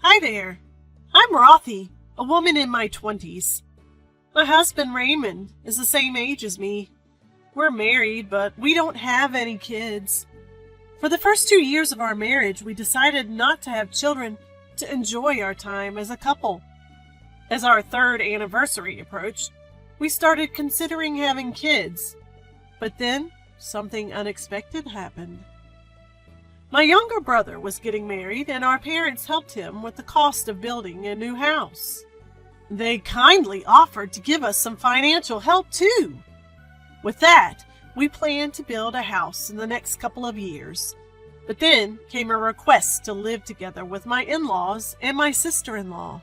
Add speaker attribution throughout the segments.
Speaker 1: Hi there. I'm Rothy, a woman in my 20s. My husband Raymond is the same age as me. We're married, but we don't have any kids. For the first 2 years of our marriage, we decided not to have children to enjoy our time as a couple. As our third anniversary approached, we started considering having kids. But then, something unexpected happened. My younger brother was getting married, and our parents helped him with the cost of building a new house. They kindly offered to give us some financial help, too. With that, we planned to build a house in the next couple of years. But then came a request to live together with my in-laws and my sister-in-law.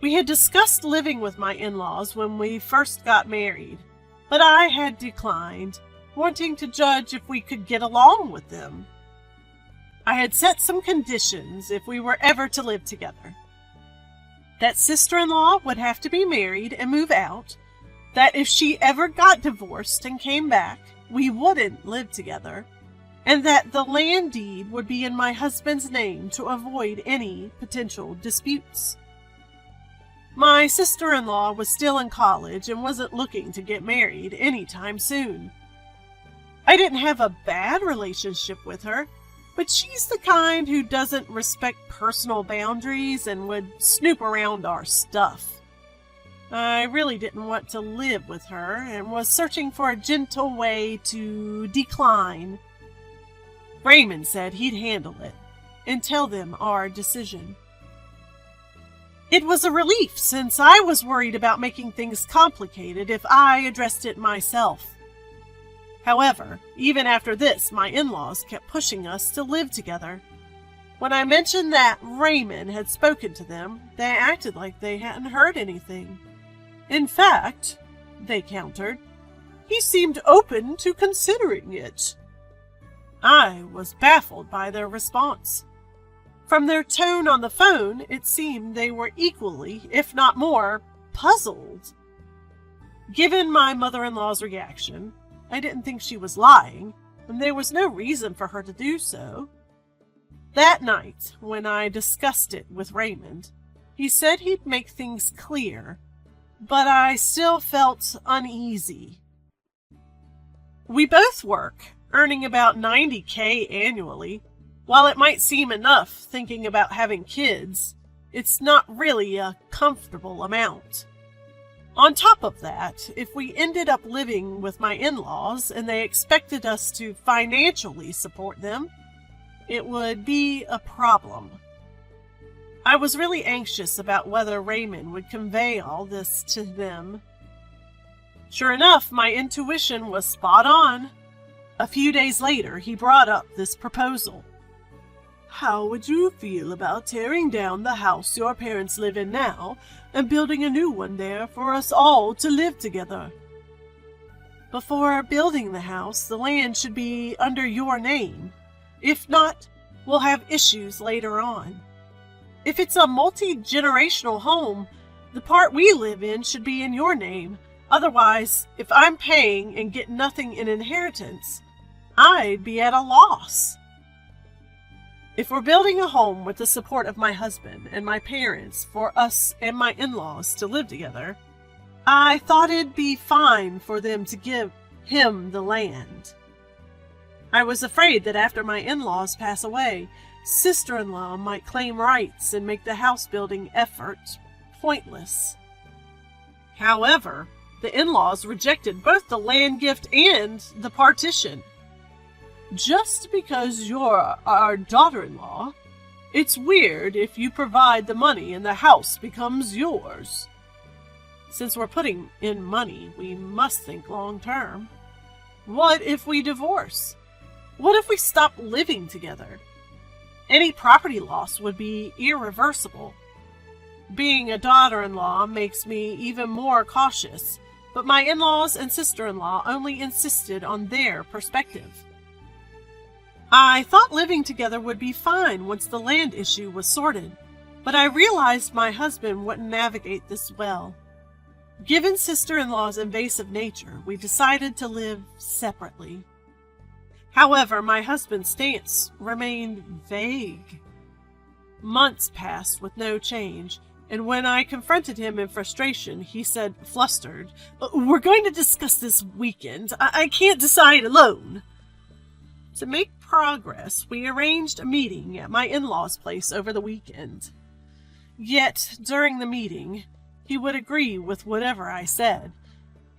Speaker 1: We had discussed living with my in-laws when we first got married, but I had declined, wanting to judge if we could get along with them. I had set some conditions if we were ever to live together. That sister-in-law would have to be married and move out, that if she ever got divorced and came back, we wouldn't live together, and that the land deed would be in my husband's name to avoid any potential disputes. My sister-in-law was still in college and wasn't looking to get married anytime soon. I didn't have a bad relationship with her, but she's the kind who doesn't respect personal boundaries and would snoop around our stuff. I really didn't want to live with her and was searching for a gentle way to decline. Raymond said he'd handle it and tell them our decision. It was a relief since I was worried about making things complicated if I addressed it myself. However, even after this, my in-laws kept pushing us to live together. When I mentioned that Raymond had spoken to them, they acted like they hadn't heard anything. In fact, they countered, he seemed open to considering it. I was baffled by their response. From their tone on the phone, it seemed they were equally, if not more, puzzled. Given my mother-in-law's reaction, I didn't think she was lying, and there was no reason for her to do so. That night, when I discussed it with Raymond, he said he'd make things clear, but I still felt uneasy. We both work, earning about $90,000 annually. While it might seem enough thinking about having kids, it's not really a comfortable amount. On top of that, if we ended up living with my in-laws and they expected us to financially support them, it would be a problem. I was really anxious about whether Raymond would convey all this to them. Sure enough, my intuition was spot on. A few days later, he brought up this proposal. How would you feel about tearing down the house your parents live in now and building a new one there for us all to live together? Before building the house, the land should be under your name. If not, we'll have issues later on. If it's a multi-generational home, the part we live in should be in your name. Otherwise, if I'm paying and get nothing in inheritance, I'd be at a loss. If we're building a home with the support of my husband and my parents for us and my in-laws to live together, I thought it'd be fine for them to give him the land. I was afraid that after my in-laws pass away, sister-in-law might claim rights and make the house-building effort pointless. However, the in-laws rejected both the land gift and the partition. Just because you're our daughter-in-law, it's weird if you provide the money and the house becomes yours. Since we're putting in money, we must think long-term. What if we divorce? What if we stop living together? Any property loss would be irreversible. Being a daughter-in-law makes me even more cautious, but my in-laws and sister-in-law only insisted on their perspective. I thought living together would be fine once the land issue was sorted, but I realized my husband wouldn't navigate this well. Given sister-in-law's invasive nature, we decided to live separately. However, my husband's stance remained vague. Months passed with no change, and when I confronted him in frustration, he said, flustered, "We're going to discuss this weekend. I can't decide alone." To make progress, we arranged a meeting at my in-laws' place over the weekend. Yet, during the meeting, he would agree with whatever I said,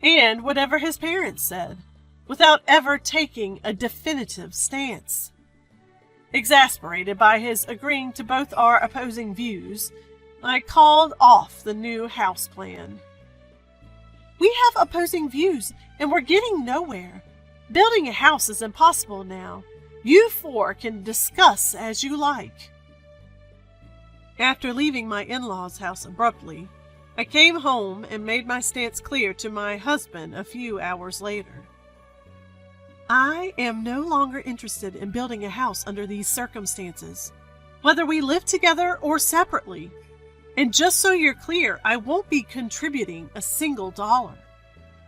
Speaker 1: and whatever his parents said, without ever taking a definitive stance. Exasperated by his agreeing to both our opposing views, I called off the new house plan. "We have opposing views, and we're getting nowhere. Building a house is impossible now. You four can discuss as you like." After leaving my in-laws' house abruptly, I came home and made my stance clear to my husband a few hours later. "I am no longer interested in building a house under these circumstances, whether we live together or separately. And just so you're clear, I won't be contributing a single dollar.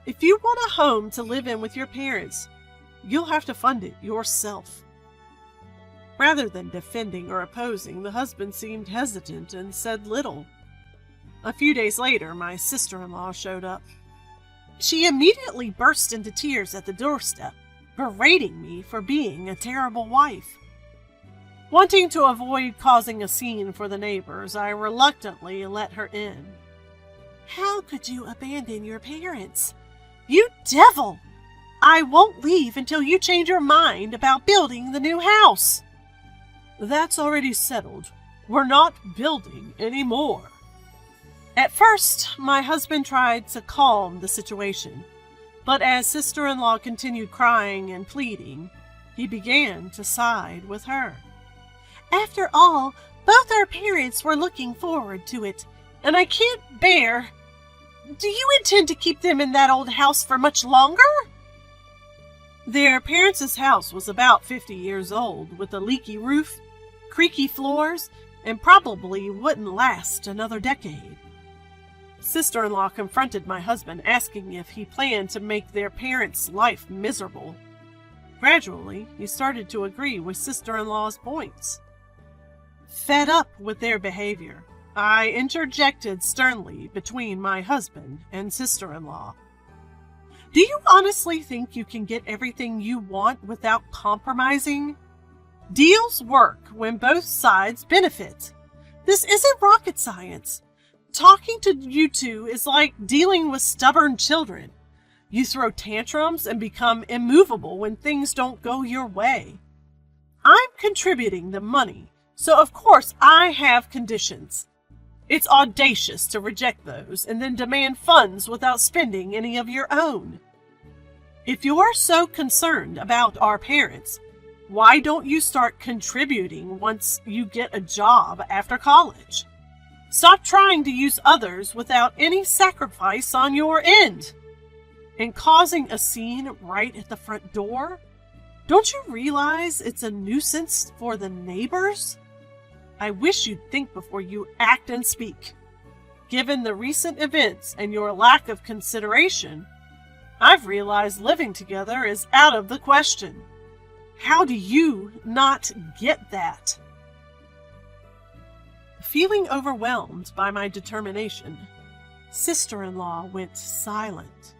Speaker 1: If you want a home to live in with your parents, you'll have to fund it yourself." Rather than defending or opposing, the husband seemed hesitant and said little. A few days later, my sister-in-law showed up. She immediately burst into tears at the doorstep, berating me for being a terrible wife. Wanting to avoid causing a scene for the neighbors, I reluctantly let her in. "How could you abandon your parents? You devil! I won't leave until you change your mind about building the new house." "That's already settled. We're not building anymore." At first, my husband tried to calm the situation, but as sister-in-law continued crying and pleading, he began to side with her. "After all, both our parents were looking forward to it, and I can't bear... Do you intend to keep them in that old house for much longer?" Their parents' house was about 50 years old, with a leaky roof, creaky floors, and probably wouldn't last another decade. Sister-in-law confronted my husband, asking if he planned to make their parents' life miserable. Gradually, he started to agree with sister-in-law's points. Fed up with their behavior, I interjected sternly between my husband and sister-in-law. "Do you honestly think you can get everything you want without compromising? Deals work when both sides benefit. This isn't rocket science. Talking to you two is like dealing with stubborn children. You throw tantrums and become immovable when things don't go your way. I'm contributing the money, so of course I have conditions. It's audacious to reject those and then demand funds without spending any of your own. If you're so concerned about our parents, why don't you start contributing once you get a job after college? Stop trying to use others without any sacrifice on your end. And causing a scene right at the front door? Don't you realize it's a nuisance for the neighbors? I wish you'd think before you act and speak. Given the recent events and your lack of consideration, I've realized living together is out of the question. How do you not get that?" Feeling overwhelmed by my determination, sister-in-law went silent.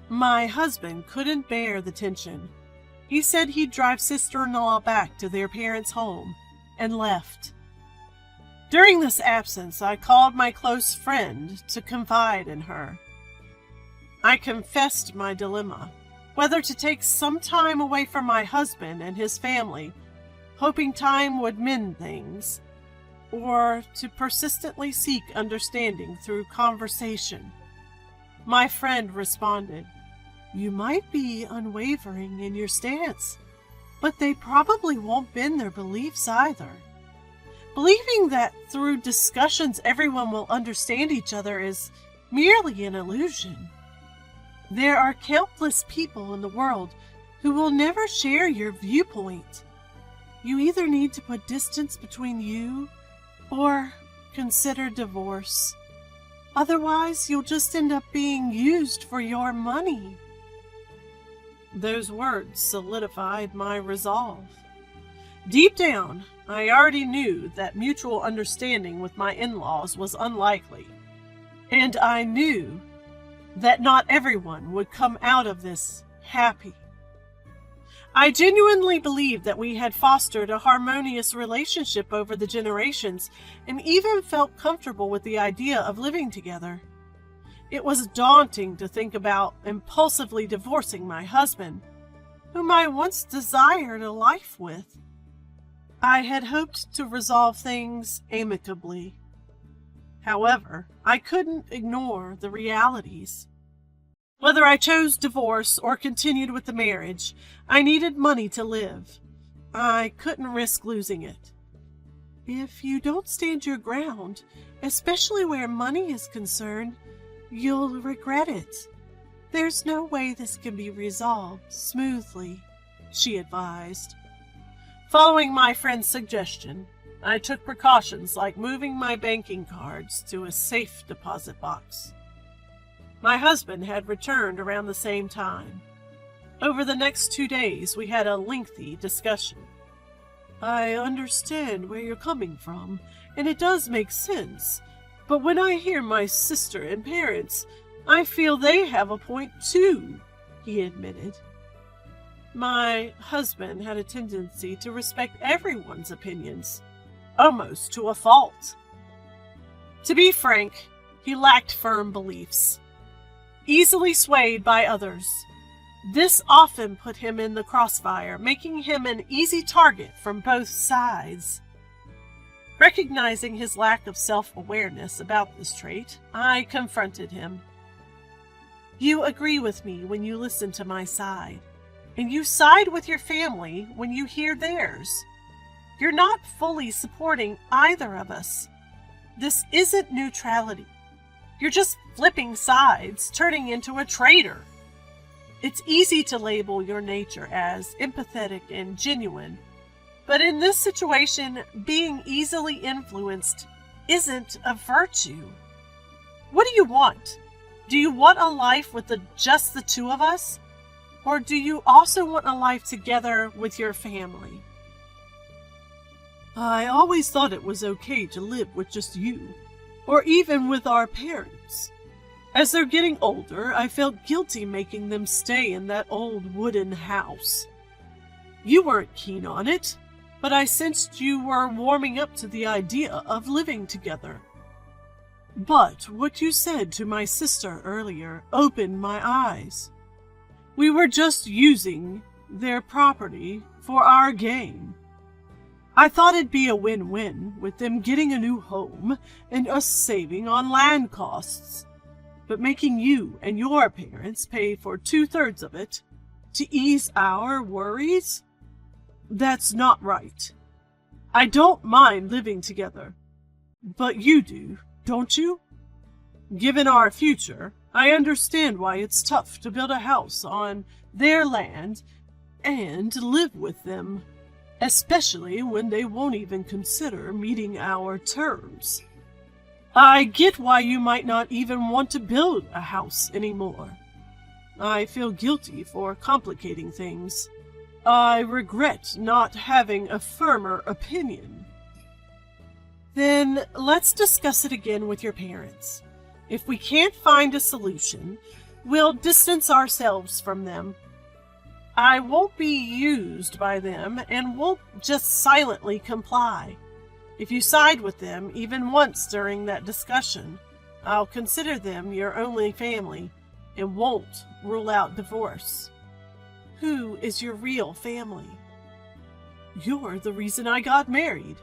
Speaker 1: My husband couldn't bear the tension. He said he'd drive sister-in-law back to their parents' home and left. During this absence, I called my close friend to confide in her. I confessed my dilemma, whether to take some time away from my husband and his family, hoping time would mend things, or to persistently seek understanding through conversation. My friend responded, "You might be unwavering in your stance, but they probably won't bend their beliefs either. Believing that through discussions everyone will understand each other is merely an illusion. There are countless people in the world who will never share your viewpoint. You either need to put distance between you or consider divorce. Otherwise, you'll just end up being used for your money." Those words solidified my resolve. Deep down, I already knew that mutual understanding with my in-laws was unlikely, and I knew that not everyone would come out of this happy. I genuinely believed that we had fostered a harmonious relationship over the generations and even felt comfortable with the idea of living together. It was daunting to think about impulsively divorcing my husband, whom I once desired a life with. I had hoped to resolve things amicably. However, I couldn't ignore the realities. Whether I chose divorce or continued with the marriage, I needed money to live. I couldn't risk losing it. If you don't stand your ground, especially where money is concerned, you'll regret it. There's no way this can be resolved smoothly, she advised. Following my friend's suggestion, I took precautions like moving my banking cards to a safe deposit box. My husband had returned around the same time. Over the next 2 days, we had a lengthy discussion. I understand where you're coming from, and it does make sense. But when I hear my sister and parents, I feel they have a point too, he admitted. My husband had a tendency to respect everyone's opinions, almost to a fault. To be frank, he lacked firm beliefs. Easily swayed by others. This often put him in the crossfire, making him an easy target from both sides. Recognizing his lack of self-awareness about this trait, I confronted him. You agree with me when you listen to my side, and you side with your family when you hear theirs. You're not fully supporting either of us. This isn't neutrality. You're just flipping sides, turning into a traitor. It's easy to label your nature as empathetic and genuine, but in this situation, being easily influenced isn't a virtue. What do you want? Do you want a life with just the two of us? Or do you also want a life together with your family? I always thought it was okay to live with just you, or even with our parents. As they're getting older, I felt guilty making them stay in that old wooden house. You weren't keen on it, but I sensed you were warming up to the idea of living together. But what you said to my sister earlier opened my eyes. We were just using their property for our gain. I thought it'd be a win-win with them getting a new home and us saving on land costs. But making you and your parents pay for 2/3 of it to ease our worries? That's not right. I don't mind living together, but you do, don't you? Given our future, I understand why it's tough to build a house on their land and live with them, especially when they won't even consider meeting our terms. I get why you might not even want to build a house anymore. I feel guilty for complicating things. I regret not having a firmer opinion. Then let's discuss it again with your parents. If we can't find a solution, we'll distance ourselves from them. I won't be used by them and won't just silently comply. If you side with them even once during that discussion, I'll consider them your only family and won't rule out divorce. Who is your real family? You're the reason I got married.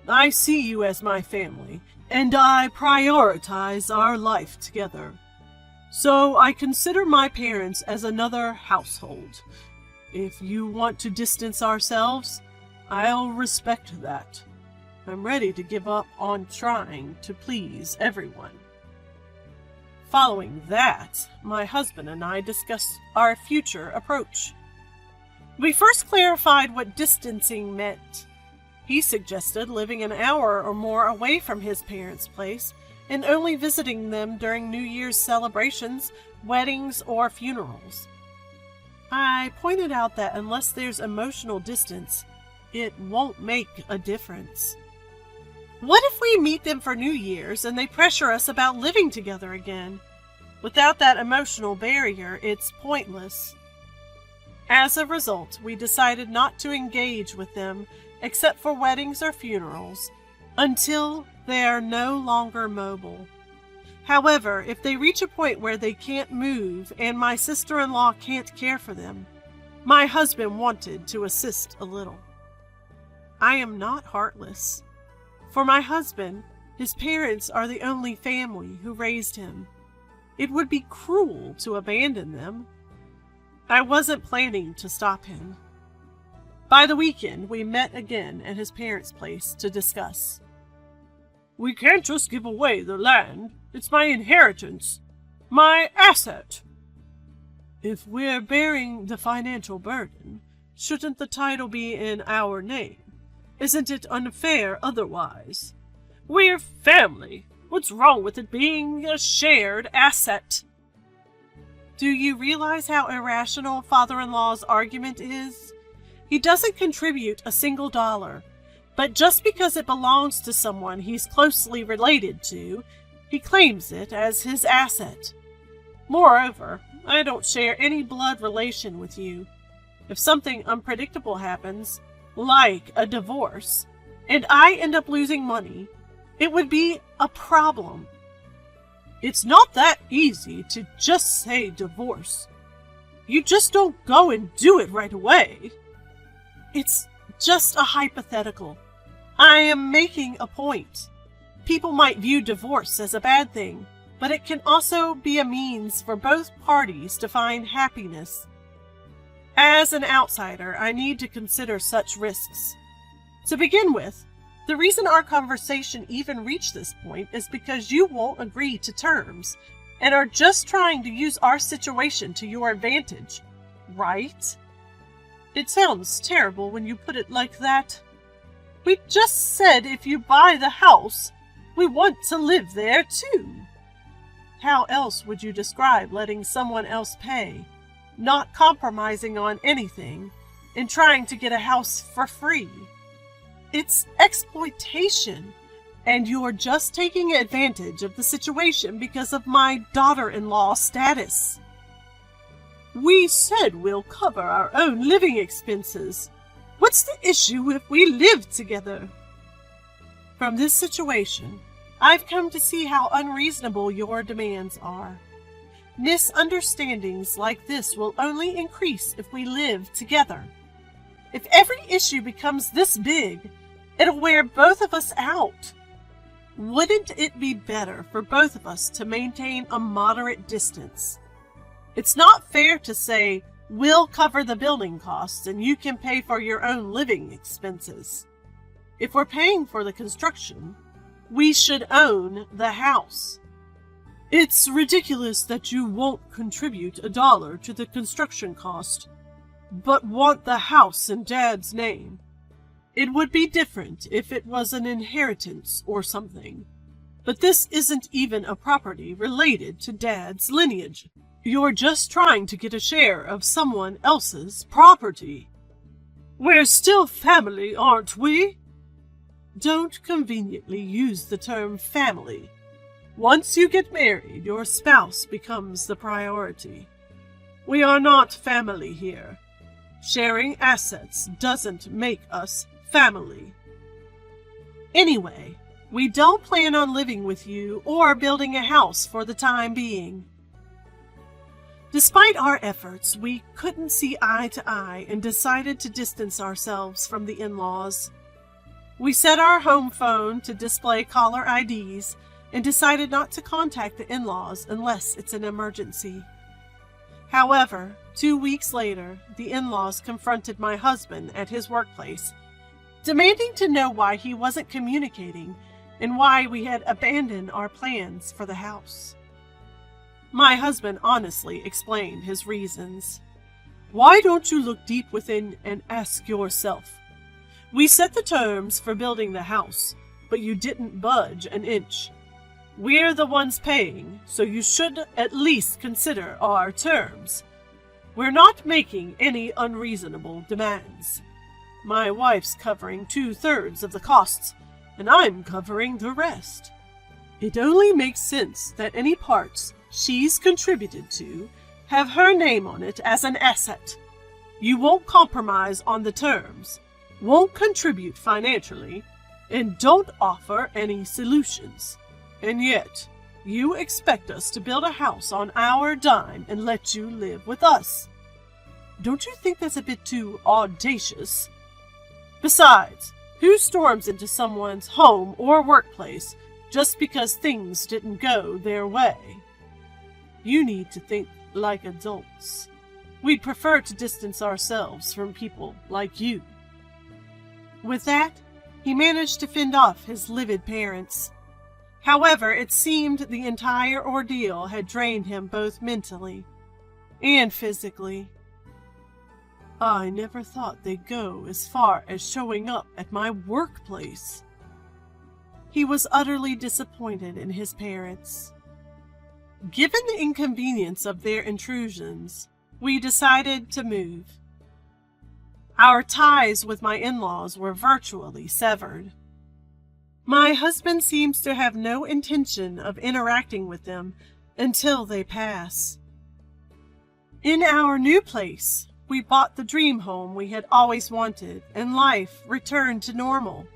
Speaker 1: I see you as my family, and I prioritize our life together. So I consider my parents as another household. If you want to distance ourselves, I'll respect that. I'm ready to give up on trying to please everyone. Following that, my husband and I discussed our future approach. We first clarified what distancing meant. He suggested living an hour or more away from his parents' place and only visiting them during New Year's celebrations, weddings, or funerals. I pointed out that unless there's emotional distance, it won't make a difference. What if we meet them for New Year's and they pressure us about living together again? Without that emotional barrier, it's pointless. As a result, we decided not to engage with them except for weddings or funerals until they are no longer mobile. However, if they reach a point where they can't move and my sister-in-law can't care for them, my husband wanted to assist a little. I am not heartless. For my husband, his parents are the only family who raised him. It would be cruel to abandon them. I wasn't planning to stop him. By the weekend, we met again at his parents' place to discuss. We can't just give away the land. It's my inheritance. My asset. If we're bearing the financial burden, shouldn't the title be in our name? Isn't it unfair otherwise? We're family. What's wrong with it being a shared asset? Do you realize how irrational father-in-law's argument is? He doesn't contribute a single dollar, but just because it belongs to someone he's closely related to, he claims it as his asset. Moreover, I don't share any blood relation with you. If something unpredictable happens, like a divorce, and I end up losing money, it would be a problem. It's not that easy to just say divorce. You just don't go and do it right away. It's just a hypothetical. I am making a point. People might view divorce as a bad thing, but it can also be a means for both parties to find happiness. As an outsider, I need to consider such risks. To begin with, the reason our conversation even reached this point is because you won't agree to terms and are just trying to use our situation to your advantage, right? It sounds terrible when you put it like that. We just said if you buy the house, we want to live there too. How else would you describe letting someone else pay, not compromising on anything, and trying to get a house for free? It's exploitation, and you're just taking advantage of the situation because of my daughter-in-law status. We said we'll cover our own living expenses. What's the issue if we live together? From this situation, I've come to see how unreasonable your demands are. Misunderstandings like this will only increase if we live together. If every issue becomes this big, it'll wear both of us out. Wouldn't it be better for both of us to maintain a moderate distance? It's not fair to say, we'll cover the building costs and you can pay for your own living expenses. If we're paying for the construction, we should own the house. It's ridiculous that you won't contribute $1 to the construction cost, but want the house in Dad's name. It would be different if it was an inheritance or something, but this isn't even a property related to Dad's lineage. You're just trying to get a share of someone else's property. We're still family, aren't we? Don't conveniently use the term family. Once you get married, your spouse becomes the priority. We are not family here. Sharing assets doesn't make us family. Anyway, we don't plan on living with you or building a house for the time being. Despite our efforts, we couldn't see eye to eye and decided to distance ourselves from the in-laws. We set our home phone to display caller IDs and decided not to contact the in-laws unless it's an emergency. However, 2 weeks later, the in-laws confronted my husband at his workplace, demanding to know why he wasn't communicating and why we had abandoned our plans for the house. My husband honestly explained his reasons. Why don't you look deep within and ask yourself? We set the terms for building the house, but you didn't budge an inch. We're the ones paying, so you should at least consider our terms. We're not making any unreasonable demands. My wife's covering 2/3 of the costs, and I'm covering the rest. It only makes sense that any parts she's contributed to have her name on it as an asset. You won't compromise on the terms, won't contribute financially, and don't offer any solutions. And yet, you expect us to build a house on our dime and let you live with us. Don't you think that's a bit too audacious? Besides, who storms into someone's home or workplace just because things didn't go their way? You need to think like adults. We'd prefer to distance ourselves from people like you." With that, he managed to fend off his livid parents. However, it seemed the entire ordeal had drained him both mentally and physically. "I never thought they'd go as far as showing up at my workplace." He was utterly disappointed in his parents. Given the inconvenience of their intrusions, we decided to move. Our ties with my in-laws were virtually severed. My husband seems to have no intention of interacting with them until they pass. In our new place, we bought the dream home we had always wanted, and life returned to normal.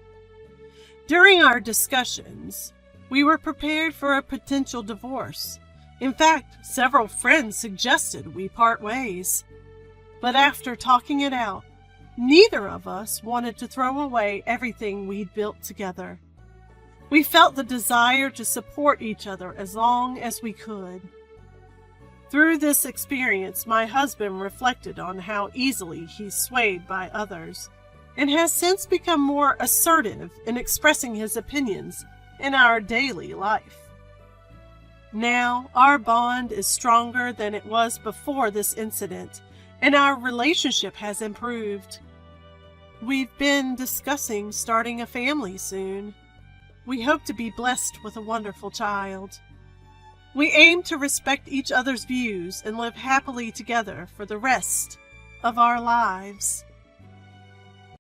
Speaker 1: During our discussions, we were prepared for a potential divorce. In fact, several friends suggested we part ways. But after talking it out, neither of us wanted to throw away everything we'd built together. We felt the desire to support each other as long as we could. Through this experience, my husband reflected on how easily he's swayed by others, and has since become more assertive in expressing his opinions in our daily life. Now, our bond is stronger than it was before this incident, and our relationship has improved. We've been discussing starting a family soon. We hope to be blessed with a wonderful child. We aim to respect each other's views and live happily together for the rest of our lives.